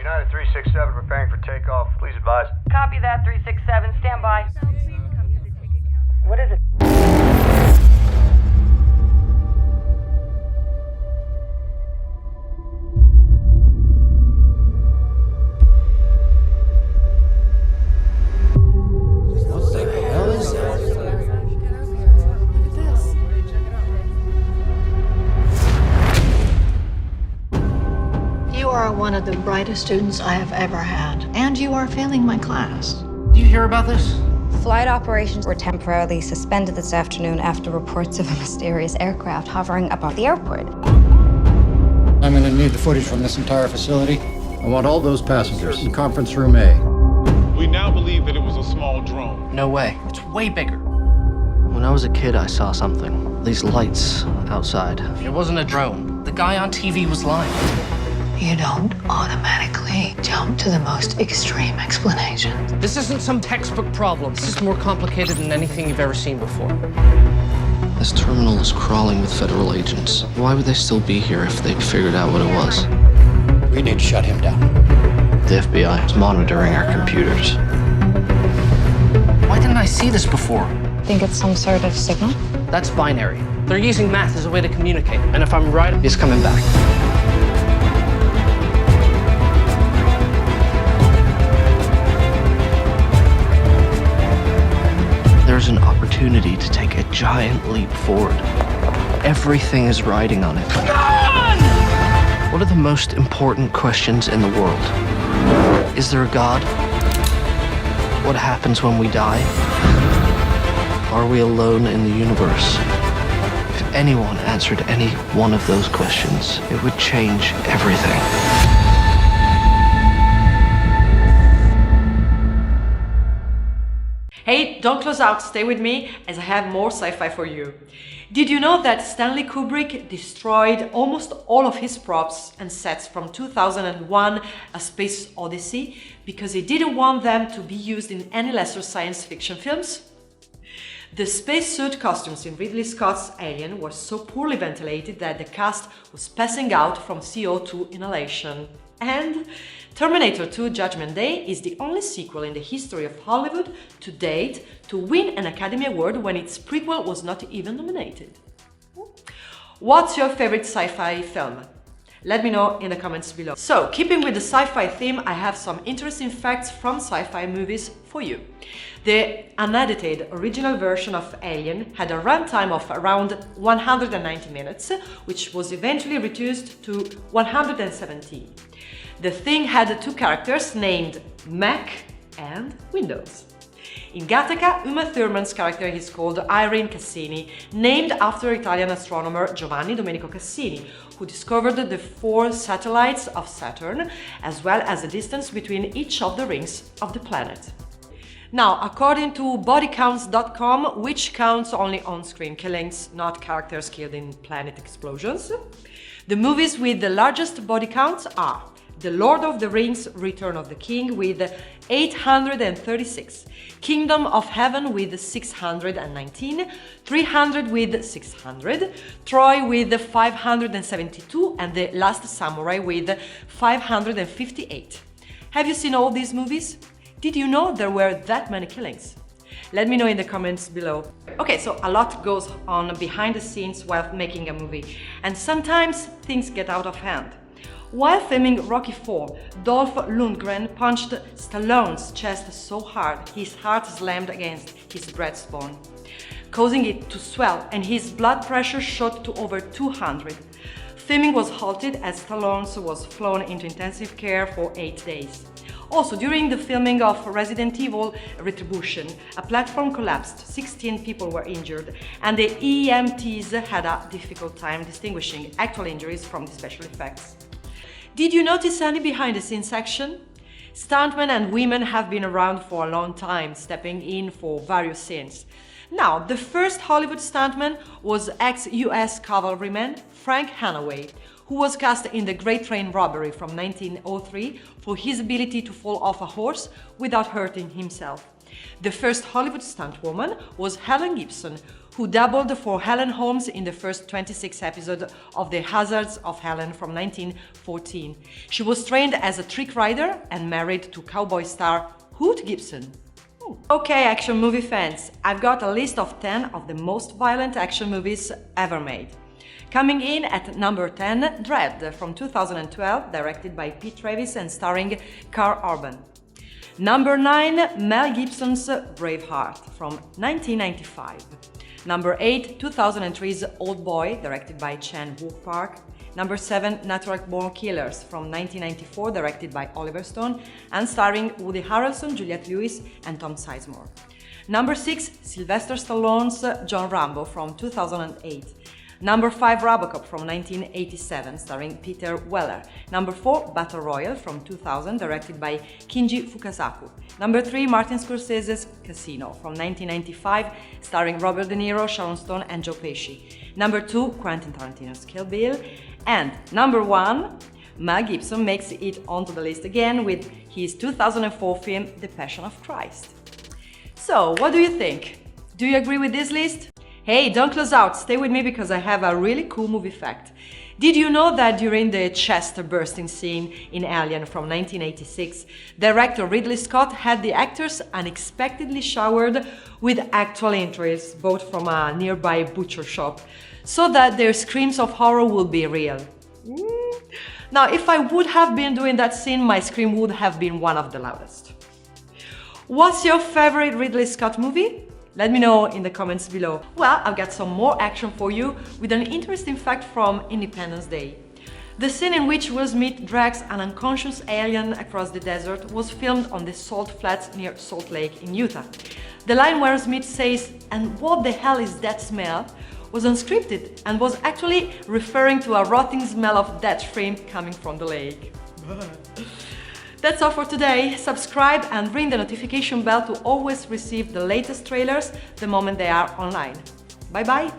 United 367 preparing for takeoff. Please advise. Copy that, 367. Stand by. What is it? What the hell is that? You are one of the brightest students I have ever had, and you are failing my class. Did you hear about this? Flight operations were temporarily suspended this afternoon after reports of a mysterious aircraft hovering above the airport. I'm gonna need the footage from this entire facility. I want all those passengers in conference room A. We now believe that it was a small drone. No way. It's way bigger. When I was a kid, I saw something. These lights outside. It wasn't a drone. The guy on TV was lying. You don't automatically jump to the most extreme explanation. This isn't some textbook problem. This is more complicated than anything you've ever seen before. This terminal is crawling with federal agents. Why would they still be here if they'd figured out what it was? We need to shut him down. The FBI is monitoring our computers. Why didn't I see this before? Think it's some sort of signal? That's binary. They're using math as a way to communicate. And if I'm right, he's coming back. There's an opportunity to take a giant leap forward. Everything is riding on it. Come on! What are the most important questions in the world? Is there a God? What happens when we die? Are we alone in the universe? If anyone answered any one of those questions, it would change everything. Hey, don't close out, stay with me as I have more sci-fi for you. Did you know that Stanley Kubrick destroyed almost all of his props and sets from 2001 A Space Odyssey because he didn't want them to be used in any lesser science fiction films? The spacesuit costumes in Ridley Scott's Alien were so poorly ventilated that the cast was passing out from CO2 inhalation. And Terminator 2 Judgment Day is the only sequel in the history of Hollywood to date to win an Academy Award when its prequel was not even nominated. What's your favorite sci-fi film? Let me know in the comments below. So, keeping with the sci-fi theme, I have some interesting facts from sci-fi movies for you. The unedited original version of Alien had a runtime of around 190 minutes, which was eventually reduced to 117. The Thing had two characters named Mac and Windows. In Gattaca, Uma Thurman's character is called Irene Cassini, named after Italian astronomer Giovanni Domenico Cassini, who discovered the 4 satellites of Saturn, as well as the distance between each of the rings of the planet. Now, according to bodycounts.com, which counts only on-screen killings, not characters killed in planet explosions, the movies with the largest body counts are The Lord of the Rings: Return of the King with 836, Kingdom of Heaven with 619, 300 with 600, Troy with 572, and The Last Samurai with 558. Have you seen all these movies? Did you know there were that many killings? Let me know in the comments below. Okay, so a lot goes on behind the scenes while making a movie, and sometimes things get out of hand. While filming Rocky IV, Dolph Lundgren punched Stallone's chest so hard his heart slammed against his breastbone, causing it to swell, and his blood pressure shot to over 200. Filming was halted as Stallone was flown into intensive care for 8 days. Also, during the filming of Resident Evil Retribution, a platform collapsed, 16 people were injured, and the EMTs had a difficult time distinguishing actual injuries from the special effects. Did you notice any behind-the-scenes action? Stuntmen and women have been around for a long time, stepping in for various scenes. Now, the first Hollywood stuntman was ex-US cavalryman Frank Hanaway, who was cast in The Great Train Robbery from 1903 for his ability to fall off a horse without hurting himself. The first Hollywood stuntwoman was Helen Gibson, who doubled for Helen Holmes in the first 26 episodes of The Hazards of Helen from 1914. She was trained as a trick rider and married to cowboy star Hoot Gibson. Okay, action movie fans, I've got a list of 10 of the most violent action movies ever made. Coming in at number 10, Dredd from 2012, directed by Pete Travis and starring Carl Urban. Number 9, Mel Gibson's Braveheart from 1995. Number 8, 2003's Old Boy, directed by Chan Wook Park. Number 7, Natural Born Killers from 1994, directed by Oliver Stone and starring Woody Harrelson, Juliette Lewis and Tom Sizemore. Number 6, Sylvester Stallone's John Rambo from 2008. Number 5, Robocop from 1987, starring Peter Weller. Number 4, Battle Royale from 2000, directed by Kinji Fukasaku. Number 3, Martin Scorsese's Casino from 1995, starring Robert De Niro, Sharon Stone and Joe Pesci. Number 2, Quentin Tarantino's Kill Bill. And number 1, Mel Gibson makes it onto the list again with his 2004 film The Passion of Christ. So, what do you think? Do you agree with this list? Hey, don't close out, stay with me because I have a really cool movie fact. Did you know that during the chest-bursting scene in Alien from 1986, director Ridley Scott had the actors unexpectedly showered with actual entrails bought from a nearby butcher shop, so that their screams of horror would be real? Now, if I would have been doing that scene, my scream would have been one of the loudest. What's your favorite Ridley Scott movie? Let me know in the comments below. Well, I've got some more action for you with an interesting fact from Independence Day. The scene in which Will Smith drags an unconscious alien across the desert was filmed on the Salt Flats near Salt Lake in Utah. The line where Smith says, "And what the hell is that smell?" was unscripted and was actually referring to a rotting smell of dead shrimp coming from the lake. That's all for today. Subscribe and ring the notification bell to always receive the latest trailers the moment they are online. Bye bye!